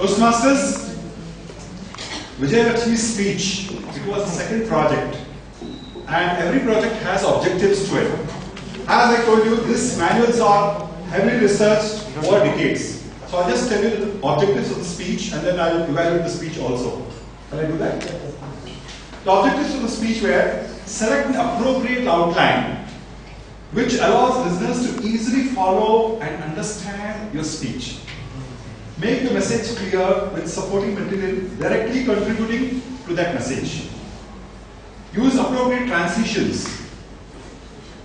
Toastmasters, Vijayalakshmi's speech, it was the second project, and every project has objectives to it. As I told you, these manuals are heavily researched over decades. So I'll just tell you the objectives of the speech and then I'll evaluate the speech also. Can I do that? The objectives of the speech were: select an appropriate outline which allows listeners to easily follow and understand your speech. Make the message clear with supporting material directly contributing to that message. Use appropriate transitions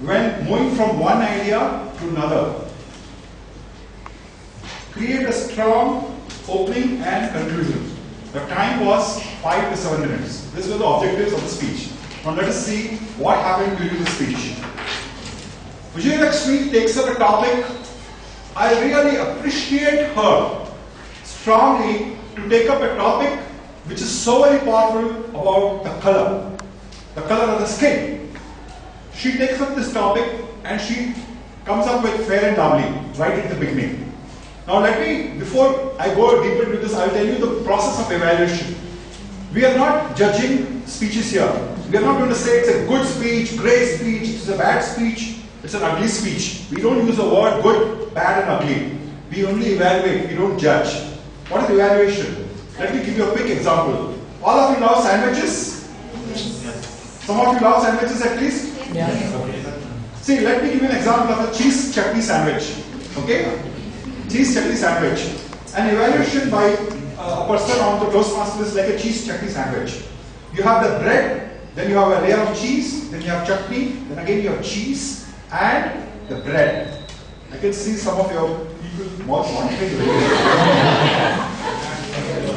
when moving from one idea to another. Create a strong opening and conclusion. The time was 5 to 7 minutes. These were the objectives of the speech. Now let us see what happened during the speech. Vijayalakshmi takes up a topic. I really appreciate her strongly to take up a topic which is so very powerful about the color of the skin. She takes up this topic and she comes up with fair and lovely right at the beginning. Now let me, before I go deeper into this, I will tell you the process of evaluation. We are not judging speeches here. We are not going to say it's a good speech, great speech, it's a bad speech, it's an ugly speech. We don't use the word good, bad and ugly. We only evaluate, we don't judge. What is evaluation? Let me give you a quick example. All of you love sandwiches? Some of you love sandwiches at least? Yes. See, let me give you an example of a cheese chutney sandwich. Okay? Cheese chutney sandwich. An evaluation by a person on the Toastmaster is like a cheese chutney sandwich. You have the bread, then you have a layer of cheese, then you have chutney, then again you have cheese and the bread. I can see some of your people mouth wandering.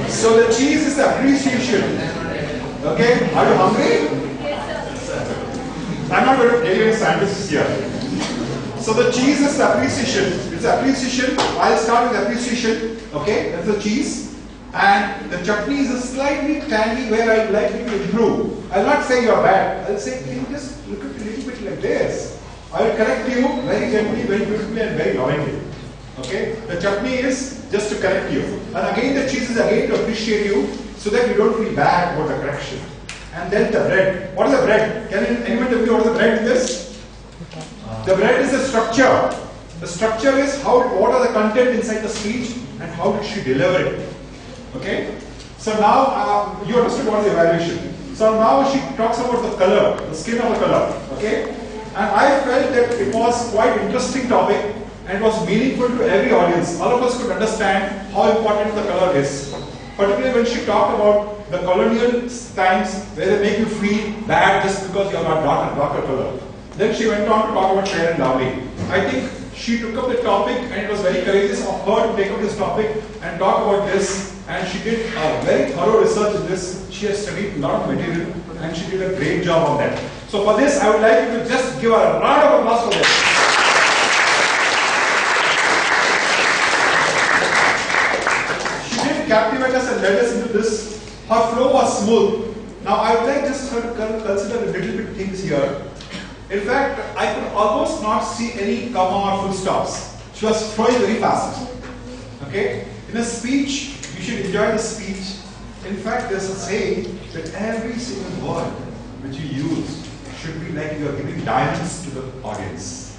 So the cheese is the appreciation. Okay? Are you hungry? I'm not going to tell you any sandwiches here. So the cheese is the appreciation. It's appreciation. I'll start with appreciation. Okay, that's the cheese. And the chutney is a slightly tangy where I'd like you to improve. I'll not say you're bad. I'll say, can you just look at it a little bit like this? I will correct you very gently, very beautifully and very lovingly. Okay, the chutney is just to correct you. And again the cheese is again to appreciate you so that you don't feel bad about the correction. And then the bread. What is the bread? Can anyone tell me what is the bread in this? The bread is the structure. The structure is what are the content inside the speech and how did she deliver it. Okay? So now you understood what is the evaluation. So now she talks about the color, the skin of the color. Okay? And I felt that it was quite interesting topic and it was meaningful to every audience. All of us could understand how important the color is. Particularly when she talked about the colonial times where they make you feel bad just because you have a darker color. Then she went on to talk about fair and lovely. I think she took up the topic and it was very courageous of her to take up this topic and talk about this, and she did a very thorough research in this. She has studied a lot of material and she did a great job on that. So for this I would like you to just give her a round of applause for this. She did captivate us and led us into this. Her flow was smooth. Now I would like just her to consider a little bit things here. In fact, I could almost not see any comma or full stops. She was flowing very fast. Okay? In a speech, you should enjoy the speech. In fact, there's a saying that every single word which you use should be like you are giving diamonds to the audience.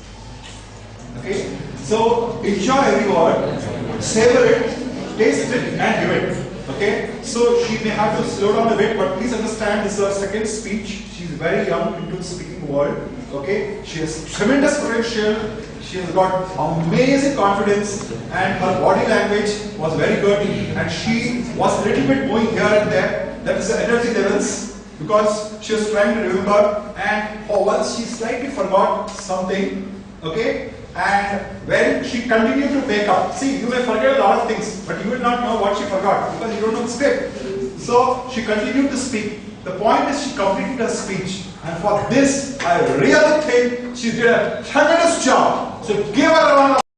Okay? So, enjoy every word, savor it, taste it, and give it. Okay? So, she may have to slow down a bit, but please understand this is her second speech. She's very young into the speaking world. Okay? She has tremendous potential. She has got amazing confidence and her body language was very good and she was a little bit moving here and there. That is the energy levels because she was trying to remember and once she slightly forgot something. Okay? And when she continued to make up, see, you may forget a lot of things, but you will not know what she forgot because you don't know the script. So she continued to speak. The point is she completed her speech, and for this I really think she did a tremendous job. So give her a round of applause.